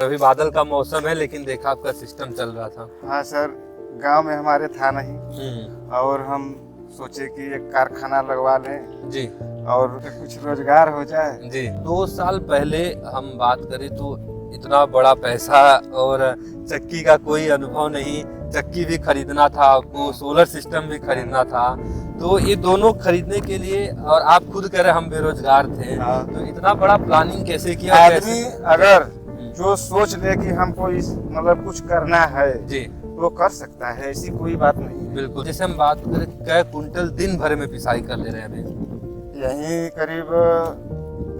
अभी बादल का मौसम है लेकिन देखा आपका सिस्टम चल रहा था। हाँ सर, गांव में हमारे था नहीं और हम सोचे कि एक कारखाना लगवा लें जी और कुछ रोजगार हो जाए। जी। 2 साल पहले हम बात करें तो इतना बड़ा पैसा और चक्की का कोई अनुभव नहीं, चक्की भी खरीदना था आपको, सोलर सिस्टम भी खरीदना था, तो ये दोनों खरीदने के लिए और आप खुद कह रहे हम बेरोजगार थे, तो इतना बड़ा प्लानिंग कैसे किया? आदमी अगर जो सोच ले कि हमको इस मतलब कुछ करना है जी वो कर सकता है, ऐसी कोई बात नहीं है। बिल्कुल। जैसे हम बात करें कै कुंटल दिन भर में पिसाई कर ले रहे हैं अभी? यहीं करीब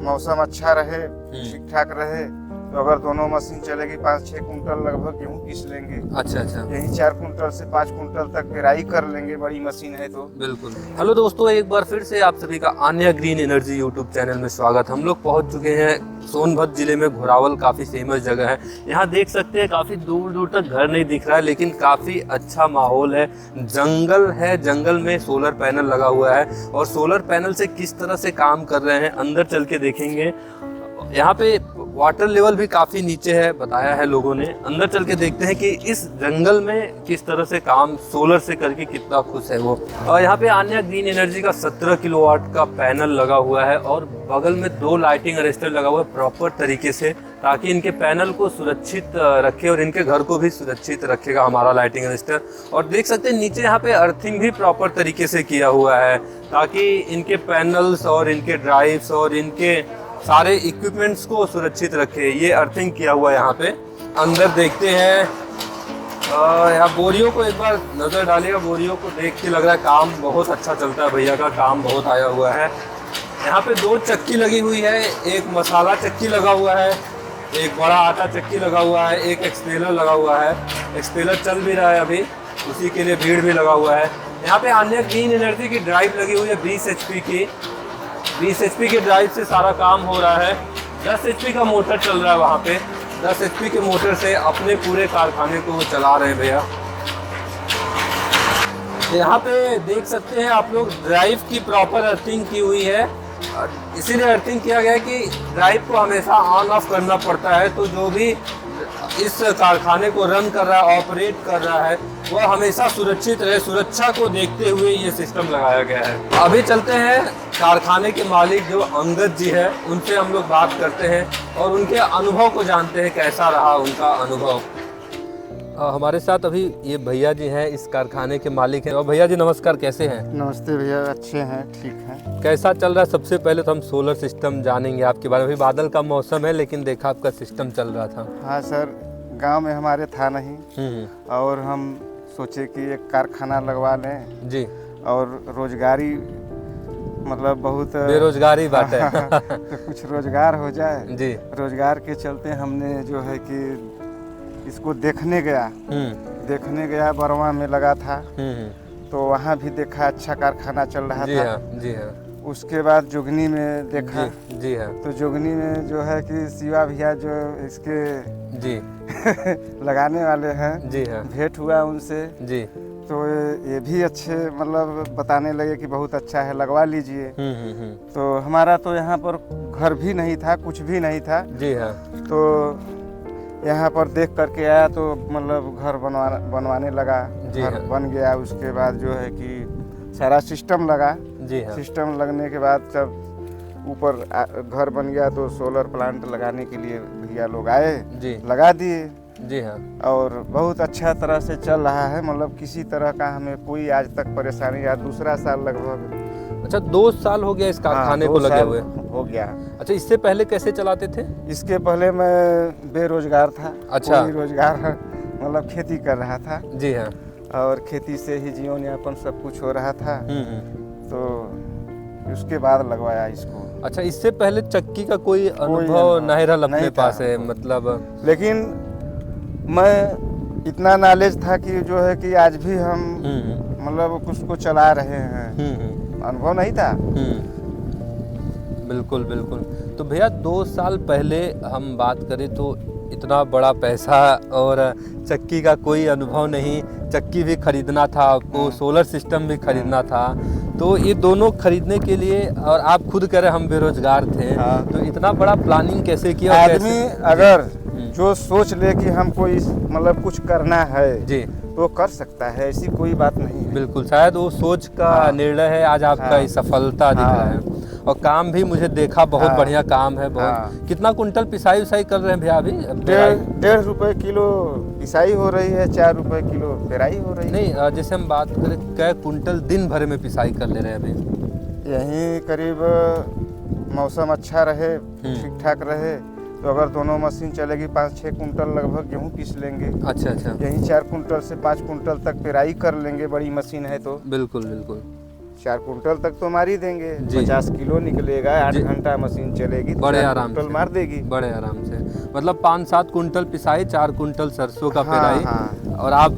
मौसम अच्छा रहे, ठीक ठाक रहे तो अगर दोनों मशीन चलेगी 5-6 कुंटल लगभग गेहूँ पीस लेंगे। अच्छा अच्छा। यही 4 कुंटल से 5 कुंटल तक पेराई कर लेंगे, बड़ी मशीन है तो। बिल्कुल। हेलो दोस्तों, एक बार फिर से आप सभी का Anya green energy YouTube channel में स्वागत। हम लोग पहुंच चुके हैं सोनभद्र जिले में। घोरावल काफ़ी फेमस जगह है। यहाँ देख सकते हैं काफ़ी दूर दूर तक घर नहीं दिख रहा है लेकिन काफ़ी अच्छा माहौल है। जंगल है, जंगल में सोलर पैनल लगा हुआ है और सोलर पैनल से किस तरह से काम कर रहे हैं अंदर चल के देखेंगे। यहाँ पे वाटर लेवल भी काफ़ी नीचे है, बताया है लोगों ने। अंदर चल के देखते हैं कि इस जंगल में किस तरह से काम सोलर से करके कितना खुश है वो। और यहाँ पे आन्या ग्रीन एनर्जी का 17 किलोवाट का पैनल लगा हुआ है और बगल में 2 लाइटिंग अरेस्टर लगा हुआ है प्रॉपर तरीके से, ताकि इनके पैनल को सुरक्षित रखे और इनके घर को भी सुरक्षित रखेगा हमारा लाइटिंग अरेस्टर। और देख सकते हैं नीचे यहाँ पे अर्थिंग भी प्रॉपर तरीके से किया हुआ है, ताकि इनके पैनल्स और इनके ड्राइव्स और इनके सारे इक्विपमेंट्स को सुरक्षित रखे। ये अर्थिंग किया हुआ है यहाँ पे। अंदर देखते हैं, यहाँ बोरियों को एक बार नज़र डालिएगा। बोरियों को देख के लग रहा है काम बहुत अच्छा चलता है, भैया का काम बहुत आया हुआ है। यहाँ पे 2 चक्की लगी हुई है, एक मसाला चक्की लगा हुआ है, एक बड़ा आटा चक्की लगा हुआ है, एक एक्सपेलर लगा हुआ है। एक्सपेलर चल भी रहा है अभी, उसी के लिए भीड़ भी लगा हुआ है। यहाँ पे आन्या ग्रीन एनर्जी की ड्राइव लगी हुई है 20 HP की। 20 HP के ड्राइव से सारा काम हो रहा है। 10 HP का मोटर चल रहा है वहाँ पे। 10 HP के मोटर से अपने पूरे कारखाने को वो चला रहे हैं भैया। यहाँ पे देख सकते हैं आप लोग, ड्राइव की प्रॉपर अर्थिंग की हुई है। इसीलिए अर्थिंग किया गया है कि ड्राइव को हमेशा ऑन ऑफ करना पड़ता है, तो जो भी इस कारखाने को रन कर रहा है, ऑपरेट कर रहा है, वह हमेशा सुरक्षित रहे। सुरक्षा को देखते हुए ये सिस्टम लगाया गया है। अभी चलते हैं कारखाने के मालिक जो अंगद जी है, उनसे हम लोग बात करते हैं और उनके अनुभव को जानते हैं, कैसा रहा उनका अनुभव। हमारे साथ अभी ये भैया जी हैं, इस कारखाने के मालिक हैं। और भैया जी नमस्कार, कैसे हैं? नमस्ते भैया, अच्छे हैं, ठीक हैं। कैसा चल रहा है? सबसे पहले तो हम सोलर सिस्टम जानेंगे आपके बारे में। अभी बादल का मौसम है लेकिन देखा आपका सिस्टम चल रहा था। हाँ सर, गांव में हमारे था नहीं और हम सोचे कि एक कारखाना लगवा लें जी, और रोजगारी मतलब बहुत बेरोजगारी बात है तो कुछ रोजगार हो जाए जी। रोजगार के चलते हमने जो है कि इसको देखने गया बरवा में लगा था, तो वहाँ भी देखा अच्छा कारखाना चल रहा जी था। हाँ, जी हाँ। उसके बाद जोगनी में देखा जी हाँ। तो जोगनी में जो है कि शिवा भैया जो इसके जी लगाने वाले हैं, जी हाँ, भेंट हुआ उनसे, जी। तो ये भी अच्छे मतलब बताने लगे कि बहुत अच्छा है, लगवा लीजिए। तो हमारा तो यहाँ पर घर भी नहीं था, कुछ भी नहीं था जी हाँ। तो यहाँ पर देख करके आया तो मतलब घर बनवाने लगा। घर बन गया। उसके बाद जो है कि सारा सिस्टम लगा। जी हाँ। सिस्टम लगने के बाद जब ऊपर घर बन गया तो सोलर प्लांट लगाने के लिए भैया लोग आए जी, लगा दिए। जी हाँ। और बहुत अच्छा तरह से चल रहा है, मतलब किसी तरह का हमें कोई आज तक परेशानी। या दूसरा साल लगभग। अच्छा, 2 साल हो गया इस कारखाने को लगे हुए? हो गया। अच्छा, इससे पहले कैसे चलाते थे? इसके पहले मैं बेरोजगार था। अच्छा। कोई रोजगार मतलब खेती कर रहा था। जी हाँ। और खेती से ही जीवन यापन सब कुछ हो रहा था। तो उसके बाद लगवाया इसको। अच्छा, इससे पहले चक्की का कोई अनुभव नहीं रहा अपने पास है मतलब? लेकिन मैं इतना नॉलेज था कि जो है कि आज भी हम मतलब कुछ को चला रहे हैं। अनुभव नहीं था। बिल्कुल बिल्कुल। तो भैया 2 साल पहले हम बात करें तो इतना बड़ा पैसा और चक्की का कोई अनुभव नहीं, चक्की भी खरीदना था आपको, सोलर सिस्टम भी खरीदना था, तो ये दोनों खरीदने के लिए और आप खुद कह रहे हम बेरोजगार थे, तो इतना बड़ा प्लानिंग कैसे किया? आदमी अगर जो सोच ले कि हमको इस मतलब कुछ करना है जी, तो कर सकता है, ऐसी कोई बात नहीं है। बिल्कुल, शायद वो सोच का निर्णय है, आज आपका ये सफलता दिख रहा है। और काम भी मुझे देखा बहुत बढ़िया काम है, बहुत। कितना कुंटल पिसाई उसाई कर रहे हैं भैया अभी? 1.5 रुपए किलो पिसाई हो रही है, 4 रुपए किलो पेराई हो रही है। नहीं, जैसे हम बात करें कै कुंटल दिन भर में पिसाई कर ले रहे हैं अभी? यहीं करीब मौसम अच्छा रहे, ठीक ठाक रहे तो अगर दोनों मशीन चलेगी 5-6 कुंटल लगभग गेहूँ पीस लेंगे। अच्छा अच्छा, यहीं 4 कुंटल से 5 कुंटल तक पेराई कर लेंगे, बड़ी मशीन है तो। बिल्कुल बिल्कुल, 4 कुंटल तक तो मार ही देंगे, 50 किलो निकलेगा, 8 घंटा मशीन चलेगी, बड़े आराम से मार देगी, बड़े आराम से। मतलब 5-7 कुंटल पिसाई, 4 कुंटल सरसों का पेराई। और आप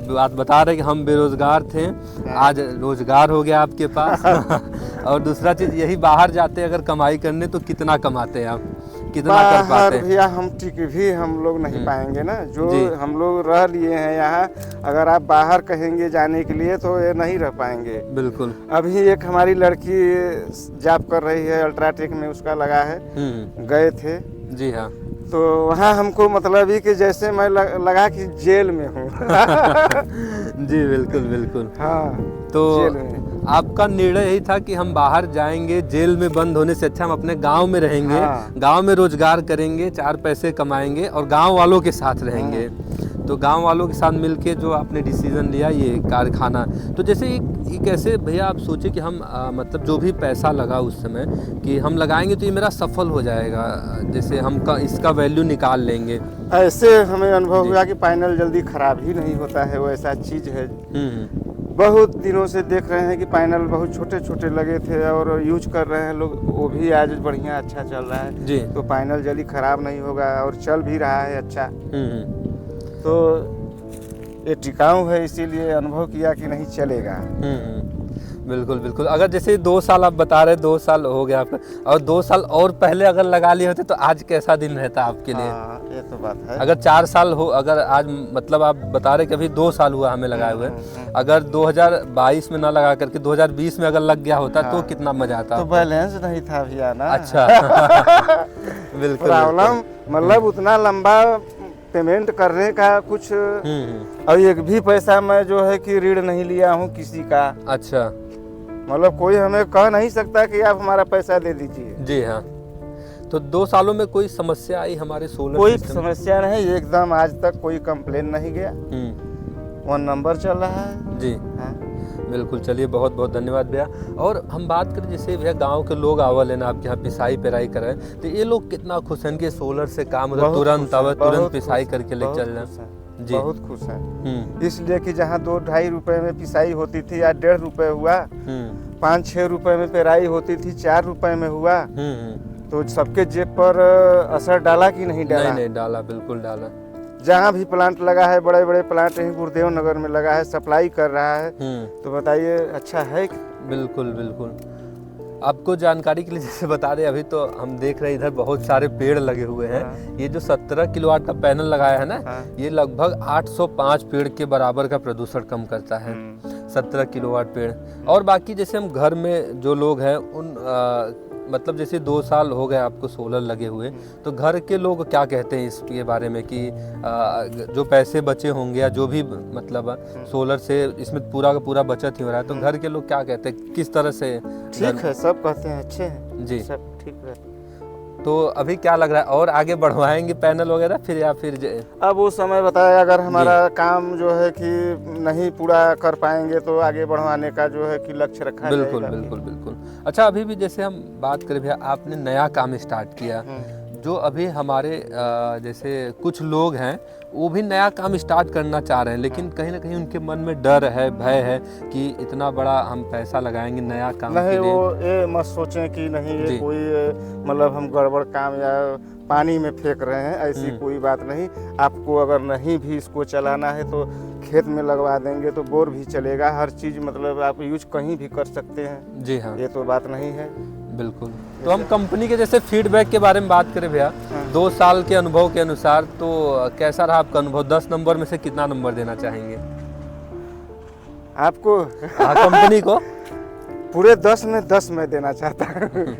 बात बता रहे कि हम बेरोजगार थे, आज रोजगार हो गया आपके पास। और दूसरा चीज यही, बाहर जाते अगर कमाई करने तो कितना कमाते हैं आप, कितना कर पाते हैं? भैया हम टिक भी हम लोग नहीं पाएंगे ना, जो हम लोग रह लिए हैं यहाँ, अगर आप बाहर कहेंगे जाने के लिए तो ये नहीं रह पाएंगे। बिल्कुल। अभी एक हमारी लड़की जॉब कर रही है अल्ट्राटेक में, उसका लगा है, गए थे। जी हाँ, तो वहाँ हमको मतलब ही कि जैसे मैं लगा कि जेल में हूँ। जी बिल्कुल बिल्कुल। हाँ, तो आपका निर्णय यही था कि हम बाहर जाएंगे, जेल में बंद होने से अच्छा हम अपने गांव में रहेंगे। गांव में रोजगार करेंगे, 4 पैसे कमाएंगे और गांव वालों के साथ रहेंगे। तो गांव वालों के साथ मिलके जो आपने डिसीजन लिया ये कारखाना, तो जैसे ये कैसे भैया आप सोचे कि हम मतलब जो भी पैसा लगा उस समय कि हम लगाएंगे तो ये मेरा सफल हो जाएगा, जैसे हम इसका वैल्यू निकाल लेंगे? ऐसे हमें अनुभव हुआ कि पैनल जल्दी खराब ही नहीं होता है, वो ऐसा चीज है। बहुत दिनों से देख रहे हैं कि पैनल बहुत छोटे छोटे लगे थे और यूज कर रहे हैं लोग, वो भी आज बढ़िया अच्छा चल रहा है जी। तो पैनल जल्दी खराब नहीं होगा और चल भी रहा है अच्छा। तो ये टिकाऊ है, इसीलिए अनुभव किया कि नहीं चलेगा। बिल्कुल बिल्कुल। अगर जैसे 2 साल आप बता रहे, 2 साल हो गया आपका, और 2 साल और पहले अगर लगा लिए होते तो आज कैसा दिन रहता आपके लिए? ये तो बात है। अगर 4 साल हो, अगर आज मतलब आप बता रहे कि अभी 2 साल हुआ हमें लगाए हुए, अगर 2022 में ना लगा करके 2020 में अगर लग गया होता तो कितना मजा आता? तो बैलेंस नहीं था भैया ना। अच्छा। बिल्कुल। प्रॉब्लम मतलब उतना लंबा पेमेंट करने का कुछ, और एक भी पैसा मैं जो है कि ऋण नहीं लिया हूँ किसी का। अच्छा, मतलब कोई हमें कह नहीं सकता कि आप हमारा पैसा दे दीजिए। जी हाँ। तो 2 सालों में कोई समस्या आई हमारे सोलर? कोई समस्या नहीं, एकदम आज तक कोई कंप्लेन नहीं गया, 1 नंबर चल रहा है जी। हाँ। बिल्कुल, चलिए बहुत बहुत धन्यवाद भैया। और हम बात करें जैसे भैया गांव के लोग आवल है ना आपके यहाँ पिसाई पेराई कराए, तो ये लोग कितना खुश हैं कि सोलर से काम तुरंत पिसाई करके ले चल रहे? जी, बहुत खुश हैं। इसलिए कि जहाँ 2-2.5 रुपए में पिसाई होती थी आज 1.5 रुपए हुआ, 5-6 रुपए में पेराई होती थी 4 रुपए में हुआ, तो सबके जेब पर असर डाला कि नहीं डाला? नहीं डाला, बिल्कुल डाला। जहाँ भी प्लांट लगा है, बड़े बड़े प्लांट यहीं गुरुदेव नगर में लगा है, सप्लाई कर रहा है, तो बताइए अच्छा है? बिल्कुल बिल्कुल। आपको जानकारी के लिए जैसे बता दें, अभी तो हम देख रहे हैं इधर बहुत सारे पेड़ लगे हुए हैं। ये जो 17 किलोवाट का पैनल लगाया है ना, ये लगभग 805 पेड़ के बराबर का प्रदूषण कम करता है, 17 किलोवाट पेड़। और बाकी जैसे हम घर में जो लोग हैं उन मतलब जैसे 2 साल हो गए आपको सोलर लगे हुए, तो घर के लोग क्या कहते हैं इसके बारे में कि जो पैसे बचे होंगे या जो भी मतलब सोलर से इसमें पूरा का पूरा बचत ही हो रहा है, तो घर के लोग क्या कहते हैं, किस तरह से? ठीक है, सब कहते हैं अच्छे हैं जी, सब ठीक है। तो अभी क्या लग रहा है, और आगे बढ़वाएंगे पैनल वगैरह फिर, या फिर अब वो समय बताया, अगर हमारा काम जो है कि नहीं पूरा कर पाएंगे तो आगे बढ़वाने का जो है कि लक्ष्य रखा जाएगा। बिल्कुल बिल्कुल बिल्कुल। अच्छा, अभी भी जैसे हम बात करें भैया, आपने नया काम स्टार्ट किया, जो अभी हमारे जैसे कुछ लोग हैं वो भी नया काम स्टार्ट करना चाह रहे हैं, लेकिन कहीं ना कहीं उनके मन में डर है, भय है कि इतना बड़ा हम पैसा लगाएंगे नया काम नहीं, के लिए। वो ये मत सोचें कि नहीं ये कोई मतलब हम गड़बड़ काम या पानी में फेंक रहे हैं, ऐसी कोई बात नहीं। आपको अगर नहीं भी इसको चलाना है तो खेत में लगवा देंगे तो बोर भी चलेगा, हर चीज़ मतलब आप यूज कहीं भी कर सकते हैं। जी हाँ, ये तो बात नहीं है। बिल्कुल। तो हम कंपनी के जैसे फीडबैक के बारे में बात करें भैया, 2 साल के अनुभव के अनुसार, तो कैसा रहा आपका अनुभव? 10 नंबर में से कितना नंबर देना चाहेंगे आपको? कंपनी को पूरे 10 में 10 में देना चाहता हूँ।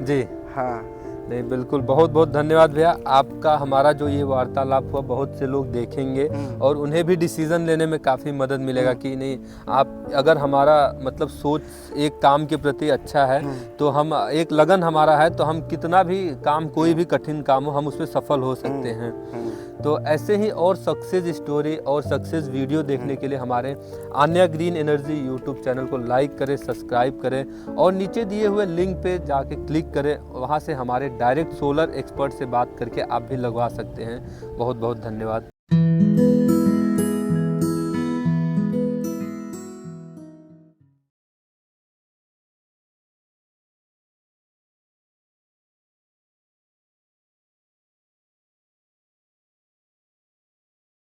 जी हाँ, नहीं बिल्कुल, बहुत बहुत धन्यवाद भैया। आपका हमारा जो ये वार्तालाप हुआ बहुत से लोग देखेंगे और उन्हें भी डिसीजन लेने में काफ़ी मदद मिलेगा कि नहीं, आप अगर हमारा मतलब सोच एक काम के प्रति अच्छा है तो हम एक लगन हमारा है तो हम कितना भी काम, कोई भी कठिन काम हो, हम उसमें सफल हो सकते हैं। तो ऐसे ही और सक्सेस स्टोरी और सक्सेस वीडियो देखने के लिए हमारे Anya green energy YouTube channel को लाइक करें, सब्सक्राइब करें और नीचे दिए हुए लिंक पे जाके क्लिक करें। वहाँ से हमारे डायरेक्ट सोलर एक्सपर्ट से बात करके आप भी लगवा सकते हैं। बहुत बहुत धन्यवाद।